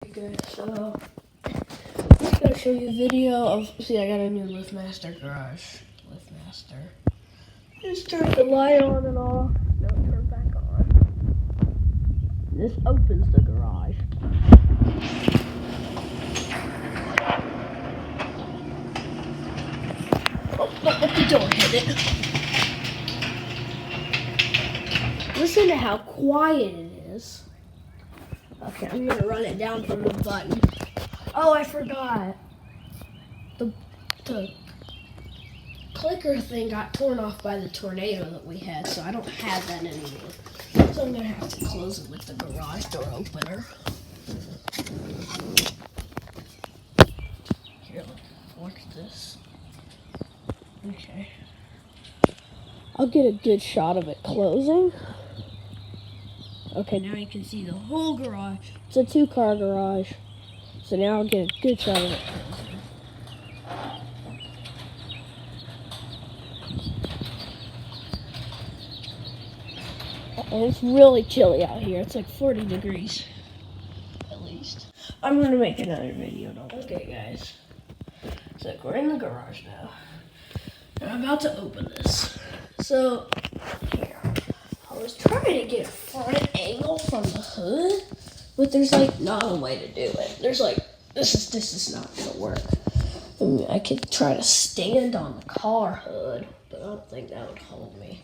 Okay, so I'm just gonna show you a video of. See, I got a new LiftMaster garage. LiftMaster. Just turn the light on and off. No, turn back on. This opens the garage. Oh, don't let the door hit it. Listen to how quiet it is. Okay, I'm gonna run it down from the button. Oh, I forgot. The clicker thing got torn off by the tornado that we had, so I don't have that anymore. So I'm gonna have to close it with the garage door opener. Here, watch this. Okay. I'll get a good shot of it closing. Okay, now you can see the whole garage. It's a 2-car garage. So now I'll get a good shot of it closing. And it's really chilly out here. It's like 40 degrees, at least. I'm gonna make another video. Okay, guys. So we're in the garage now. And I'm about to open this. So, here. I was trying to get a front angle from the hood, but there's like not a way to do it. There's like, this is not gonna work. I mean, I could try to stand on the car hood, but I don't think that would hold me.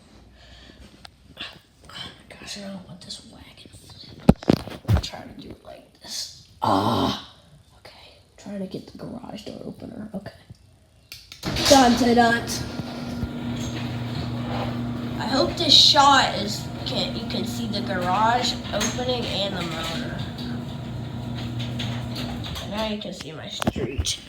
Gosh, I don't want this wagon flip. I'll try to do it like this. Okay. Trying to get the garage door opener. Okay. Dun. I hope this shot is you can see the garage opening and the motor. And now you can see my street.